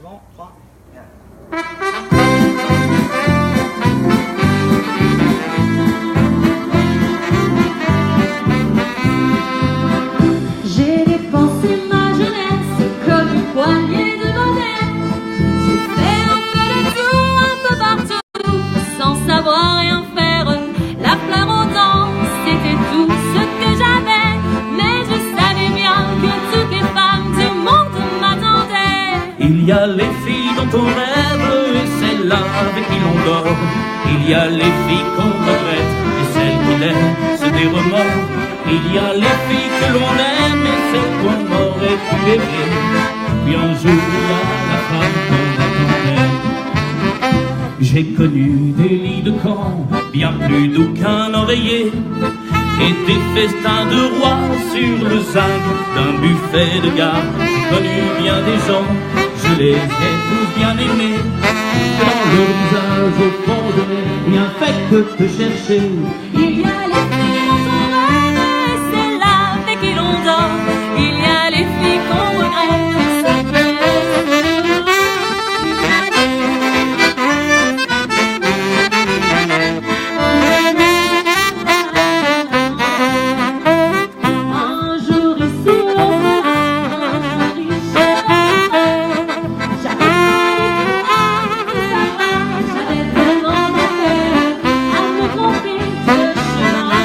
bon, 3, 4. J'ai dépensé ma jeunesse comme une poignée de monnaie. J'ai fait un peu de tout, un peu partout, sans savoir rien faire. La fleur aux dents, c'était tout ce que j'avais. Mais je savais bien que toutes les femmes du monde m'attendaient. Il y a les filles dont on rêve et celles-là avec qui l'on dort. Il y a les filles qu'on regrette et celles qui laissent des remords. Il y a les filles que l'on aime et celles qu'on aurait pu aimer. Puis un jour il y a la femme qu'on attendait. J'ai connu des lits de camp bien plus doux qu'un oreiller, et des festins de rois sur le zinc d'un buffet de gare. J'ai connu bien des gens, je les ai tous bien aimés. Dans leur visage au fond je n'ai rien fait que te chercher. Il y a les filles dont on rêve et celles-là avec qui l'on dort. Il y a les filles qu'on regrette et celles qui un jour ici au fond, un jour j'avais tellement d'affaires à me tromper de chemin.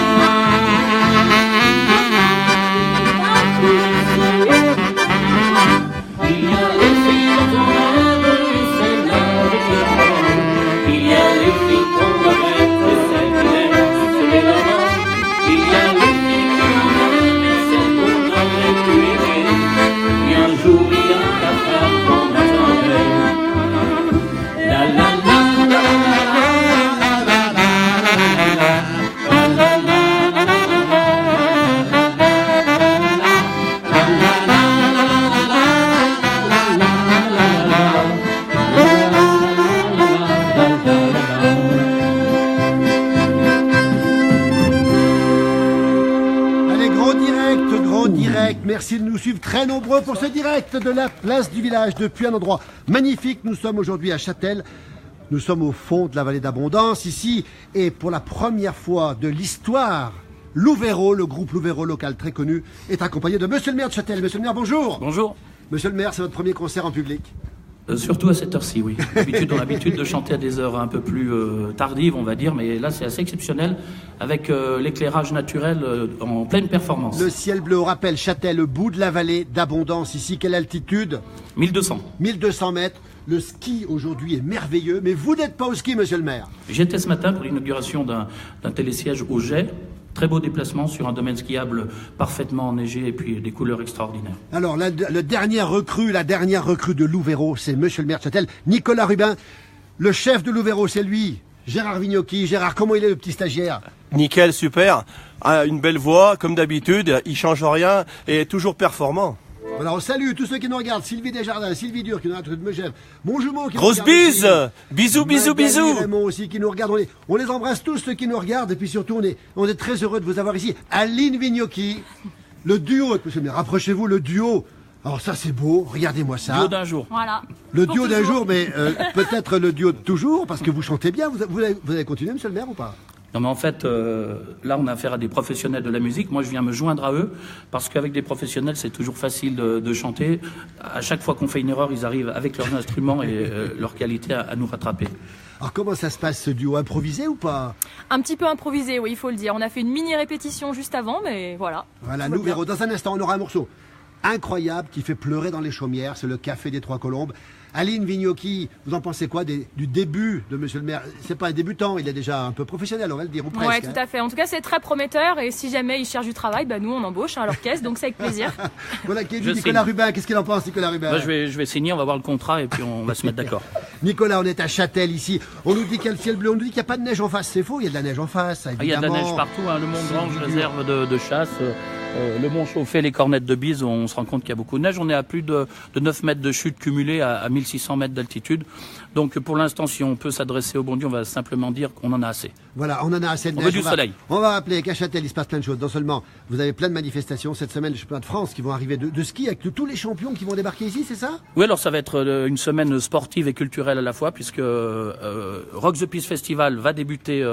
Il y a les filles dont on rêve et celles-là avec qui l'on dort. Il y a les filles qu'on regrette et celles qui laissent des remords. Il y a les filles que l'on aime et celles qu'on aurait pu aimer. Et un jour il y a la femme qu'on attendait. La la la la la la la la Allez, grand direct. Merci de nous suivre très nombreux pour ce direct de la place du village depuis un endroit magnifique. Nous sommes aujourd'hui à Châtel. Nous sommes au fond de la vallée d'Abondance ici. Et pour la première fois de l'histoire, Louvéro, le groupe Louvéro local très connu, est accompagné de Monsieur le maire de Châtel. Monsieur le maire, bonjour. Bonjour. Monsieur le maire, c'est votre premier concert en public. Surtout à cette heure-ci, oui. D'habitude, on a l'habitude de chanter à des heures un peu plus tardives, on va dire, mais là, c'est assez exceptionnel, avec l'éclairage naturel en pleine performance. Le ciel bleu, on rappelle, Châtel, le bout de la vallée d'Abondance ici. Quelle altitude? 1200. 1200 mètres. Le ski aujourd'hui est merveilleux, mais vous n'êtes pas au ski, monsieur le maire. J'étais ce matin pour l'inauguration d'un télésiège au Jet. Très beau déplacement sur un domaine skiable parfaitement enneigé et puis des couleurs extraordinaires. Alors, la dernière recrue de Louvéro, c'est monsieur le maire de Châtel, Nicolas Rubin. Le chef de Louvéro, c'est lui, Gérard Vignocchi. Gérard, comment il est le petit stagiaire? Nickel, super. Ah, une belle voix, comme d'habitude. Il change rien et toujours performant. Voilà, on salue tous ceux qui nous regardent. Sylvie Desjardins, Sylvie Dur qui nous regarde de Megève. Mon jumeau qui Grosse nous regarde bise. aussi. Bisous, bisous, Magali, bisous. Raymond aussi qui nous regarde. On les embrasse tous ceux qui nous regardent. Et puis surtout, on est très heureux de vous avoir ici. Aline Vignocchi, le duo, monsieur le maire. Rapprochez-vous, le duo. Alors ça, c'est beau. Regardez-moi ça. Duo d'un jour. Voilà. Le Pour duo d'un toujours. jour, mais peut-être le duo de toujours, parce que vous chantez bien. Vous avez continué, monsieur le maire, ou pas? Non mais en fait, là on a affaire à des professionnels de la musique. Moi je viens me joindre à eux parce qu'avec des professionnels c'est toujours facile de chanter. À chaque fois qu'on fait une erreur, ils arrivent avec leurs instruments et leur qualité à nous rattraper. Alors comment ça se passe ce duo? Improvisé ou pas? Un petit peu improvisé, oui, il faut le dire. On a fait une mini répétition juste avant, mais voilà. Voilà, Tout va nous bien. verrons. Dans un instant, on aura un morceau incroyable qui fait pleurer dans les chaumières. C'est le Café des Trois Colombes. Aline Vignocchi, vous en pensez quoi du début de monsieur le maire? C'est pas un débutant, il est déjà un peu professionnel, on va le dire, ou presque. Ouais, tout à fait. En tout cas, c'est très prometteur et si jamais il cherche du travail, bah, nous on embauche à l'orchestre, donc c'est avec plaisir. Voilà, qui est Je dit Nicolas signe. Rubin. Qu'est-ce qu'il en pense, Nicolas Rubin? Moi, je vais signer, on va voir le contrat et puis on va se mettre d'accord. Nicolas, on est à Châtel ici. On nous dit qu'il y a le ciel bleu, on nous dit qu'il n'y a pas de neige en face. C'est faux, il y a de la neige en face, Ah, il y a de la évidemment. neige partout, hein. Le Mont Grand, réserve de chasse. le Mont Chauffé, les Cornettes de Bise, on se rend compte qu'il y a beaucoup de neige. On est à plus de 9 mètres de chute cumulée à 1600 mètres d'altitude. Donc pour l'instant, si on peut s'adresser au bon Dieu, on va simplement dire qu'on en a assez. Voilà, on en a assez de neige. On veut du soleil. On va rappeler qu'à Châtel, il se passe plein de choses. Non seulement, vous avez plein de manifestations cette semaine, les championnats de France qui vont arriver de ski avec tous les champions qui vont débarquer ici, c'est ça? Oui, alors ça va être une semaine sportive et culturelle à la fois, puisque Rock the Peace Festival va débuter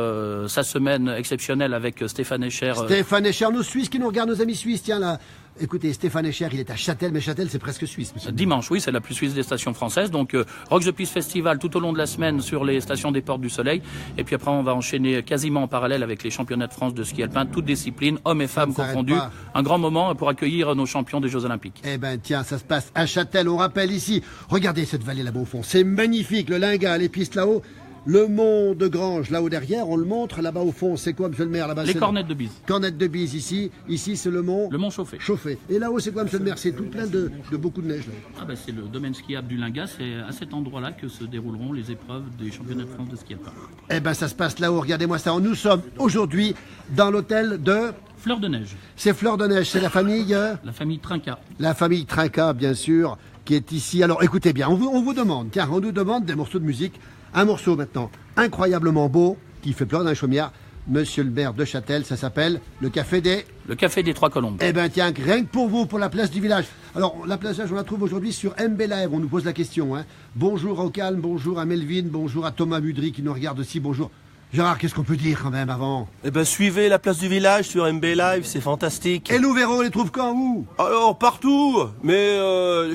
sa semaine exceptionnelle avec Stéphane Escher. Stéphane Escher, nos Suisses qui nous regardent, nos amis suisses, tiens là. Écoutez, Stéphane Escher, il est à Châtel, mais Châtel, c'est presque suisse. Monsieur. Dimanche, oui, c'est la plus suisse des stations françaises. Donc, Rock the Peace Festival tout au long de la semaine sur les stations des Portes du Soleil. Et puis après, on va enchaîner quasiment en parallèle avec les championnats de France de ski alpin, toutes disciplines, hommes et femmes confondus. Un grand moment pour accueillir nos champions des Jeux Olympiques. Eh ben, tiens, ça se passe à Châtel. On rappelle ici, regardez cette vallée là-bas au fond. C'est magnifique, le Lingat, les pistes là-haut. Le mont de Grange, là-haut derrière, on le montre, là-bas au fond, c'est quoi, monsieur le maire, là-bas? Les Cornettes de Bise. Cornettes de Bise, ici c'est le mont... Le mont Chauffé. Chauffé. Et là-haut, c'est quoi, monsieur le maire? C'est tout plein de beaucoup de neige, là. Ah ben, c'est le domaine skiable du Lingat, c'est à cet endroit-là que se dérouleront les épreuves des championnats de France de ski alpin. Eh ben, ça se passe là-haut, regardez-moi ça. Nous sommes aujourd'hui dans l'hôtel de... Fleur de Neige. C'est Fleur de Neige, c'est la famille... La famille Trinca. La famille Trinca, bien sûr, qui est ici. Alors, écoutez bien, on vous demande, car on nous demande des morceaux de musique. Un morceau maintenant incroyablement beau qui fait pleurer dans les chaumières. Monsieur le maire de Châtel, ça s'appelle le Café des... Le Café des Trois Colombes. Eh bien tiens, rien que pour vous, pour la place du village. Alors la place du village, on la trouve aujourd'hui sur MB Live, on nous pose la question. Hein. Bonjour au Calme, bonjour à Melvin, bonjour à Thomas Mudry qui nous regarde aussi, bonjour. Gérard, qu'est-ce qu'on peut dire quand même avant? Eh ben, suivez la place du village sur MB Live, c'est fantastique. Et nous verrons, on les trouve quand, où? Alors, partout, mais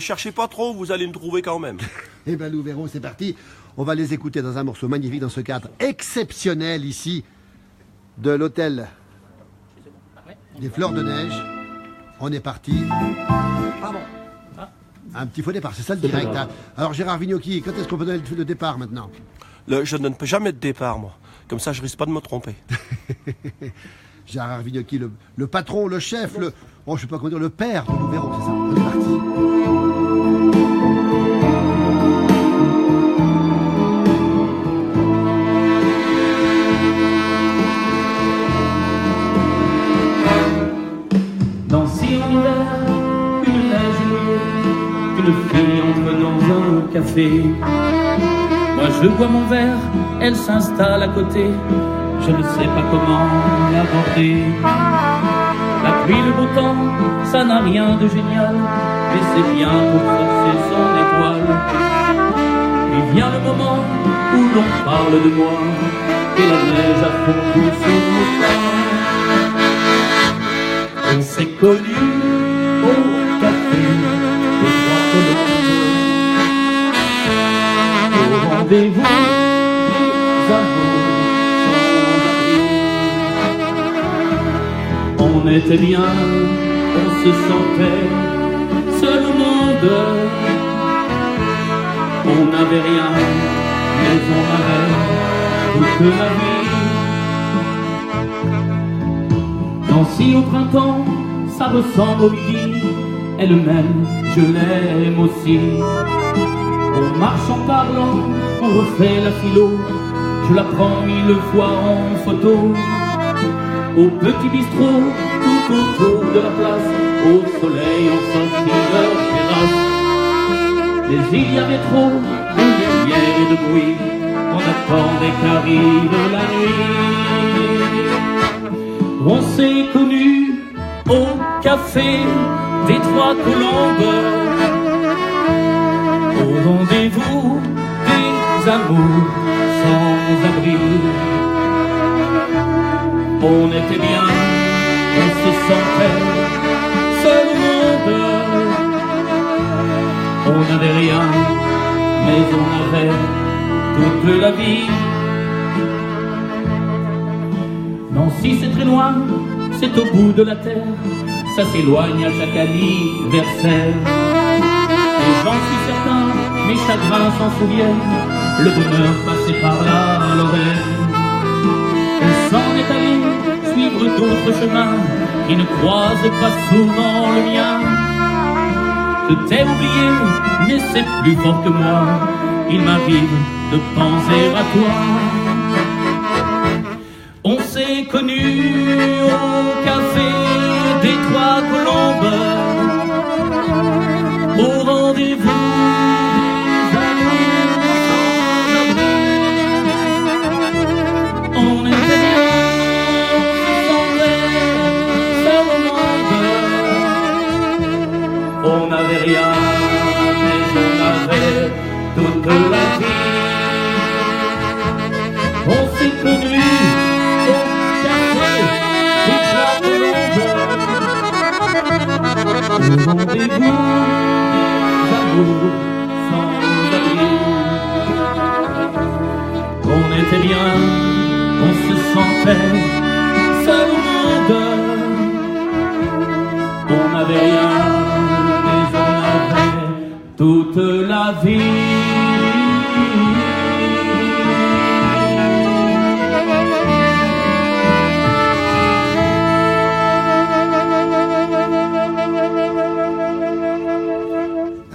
cherchez pas trop, vous allez me trouver quand même. Eh ben, nous verrons, c'est parti. On va les écouter dans un morceau magnifique, dans ce cadre exceptionnel ici, de l'hôtel des Fleurs de Neige. On est parti. Pardon. Un petit faux départ, c'est ça le direct. Hein. Alors Gérard Vignocchi, quand est-ce qu'on peut donner le départ maintenant? Je ne donne jamais de départ, moi. Comme ça, je risque pas de me tromper. Gérard Vignocchi, le patron, le chef, je sais pas comment dire, le père de Nous verrons, c'est ça. On est parti. Une fille entre dans un café. Moi je bois mon verre, elle s'installe à côté. Je ne sais pas comment l'aborder. La pluie, le beau temps, ça n'a rien de génial, mais c'est bien pour forcer son étoile. Puis vient le moment où l'on parle de moi, et la neige a fondu sur mon sein. On s'est connus au café. Au rendez-vous des amours sans abri. On était bien, on se sentait seul au monde. On n'avait rien, mais on avait toute la vie. Nancy au printemps, ça ressemble au midi. Elle-même, je l'aime aussi. On marche en parlant, on refait la philo. Je la prends 1000 fois en photo. Au petit bistrot, tout autour de la place, au soleil on sortit leur terrasse. Mais il y avait trop de lumière et de bruit. On attendait qu'arrive la nuit. On s'est connus au café des Trois Colombes, au rendez-vous des amours sans abri. On était bien, on se sentait seul au monde. On n'avait rien, mais on avait toute la vie. Nancy c'est très loin, c'est au bout de la terre. Ça s'éloigne à chaque anniversaire. Et j'en suis certain, mes chagrins s'en souviennent. Le bonheur passé par là à Lorraine. On s'en est allé suivre d'autres chemins qui ne croisent pas souvent le mien. Je t'ai oublié, mais c'est plus fort que moi. Il m'arrive de penser à toi. On s'est connus au café des Trois rendez-vous des amours sans abri. On était bien, on se sentait seul au monde. On n'avait rien, mais on avait toute la vie. On s'est connus au café des Trois Colombes. Au rendez-vous des amours sans abri. On était bien, on se sentait seul au monde. On n'avait rien, mais on avait toute la vie.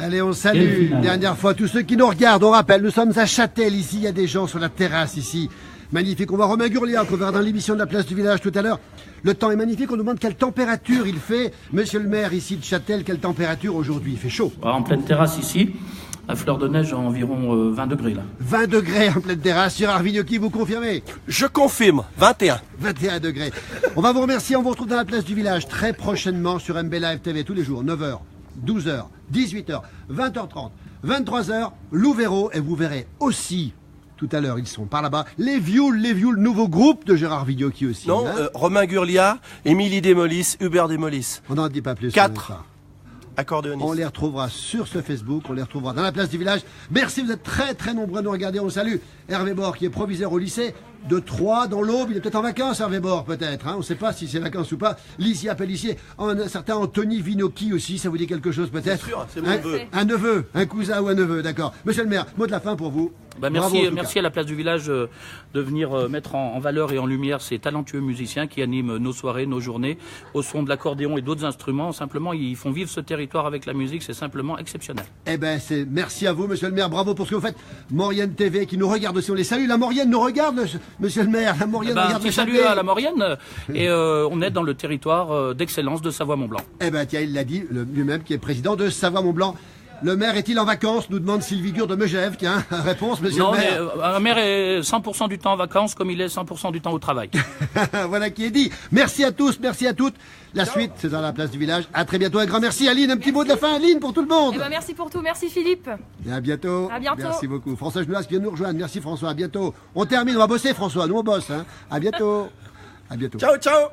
Allez, on salue une dernière fois tous ceux qui nous regardent. On rappelle, nous sommes à Châtel, ici, il y a des gens sur la terrasse, ici. Magnifique. On voit Romain Gurliat, qu'on verra dans l'émission de la place du village tout à l'heure. Le temps est magnifique, on nous demande quelle température il fait. Monsieur le maire, ici de Châtel, quelle température aujourd'hui? Il fait chaud. En pleine terrasse ici, à fleur de neige, environ 20 degrés là. 20 degrés en pleine terrasse. Gérard Vignocchi, vous confirmez? Je confirme, 21. 21 degrés. On va vous remercier, on vous retrouve dans la place du village très prochainement sur MB Live TV tous les jours, 9h, 12h, 18h, 20h30, 23h, Louvéro, et vous verrez aussi, tout à l'heure, ils sont par là-bas, les Vioul, nouveau groupe de Gérard Vignocchi aussi. Non, hein. Romain Gurliat, Émilie Desmolis, Hubert Desmolis. On n'en dit pas plus. 4 accordéonistes. On les retrouvera sur ce Facebook, on les retrouvera dans la place du village. Merci, vous êtes très très nombreux à nous regarder. On salue Hervé Bord qui est proviseur au lycée de Troyes dans l'Aube. Il est peut-être en vacances, Hervé Bord, peut-être. Hein. On ne sait pas si c'est vacances ou pas. Lycée appelle lycée. Un certain Anthony Vinocchi aussi, ça vous dit quelque chose peut-être? Bien sûr, c'est mon neveu. Un neveu, un cousin ou un neveu, d'accord. Monsieur le maire, mot de la fin pour vous. Bah, Bravo, merci, en tout merci cas. à la place du village de venir mettre en valeur et en lumière ces talentueux musiciens qui animent nos soirées, nos journées, au son de l'accordéon et d'autres instruments. Simplement, ils font vivre ce territoire avec la musique, c'est simplement exceptionnel. Eh ben, merci à vous, monsieur le maire. Bravo pour ce que vous faites. Maurienne TV qui nous regarde aussi. On les salue. La Maurienne nous regarde, monsieur le maire. La Maurienne Un regarde petit le salut chapelet. à la Maurienne et on est dans le territoire d'excellence de Savoie-Mont-Blanc. Eh ben, tiens, il l'a dit, lui-même qui est président de Savoie-Mont-Blanc. Le maire est-il en vacances? Nous demande Sylvie Gure de Megève. Tiens, réponse, monsieur Non, le mais maire. un maire est 100% du temps en vacances comme il est 100% du temps au travail. Voilà qui est dit. Merci à tous, merci à toutes. La suite, c'est dans la place du village. À très bientôt. Un grand merci. Aline, un petit mot de la fin, Aline, pour tout le monde. Eh ben, merci pour tout, merci Philippe. Et à bientôt. À bientôt. Merci beaucoup. François Genoas qui vient nous rejoindre. Merci François. À bientôt. On termine. On va bosser, François. Nous, on bosse. Hein. À bientôt. À bientôt. Ciao, ciao.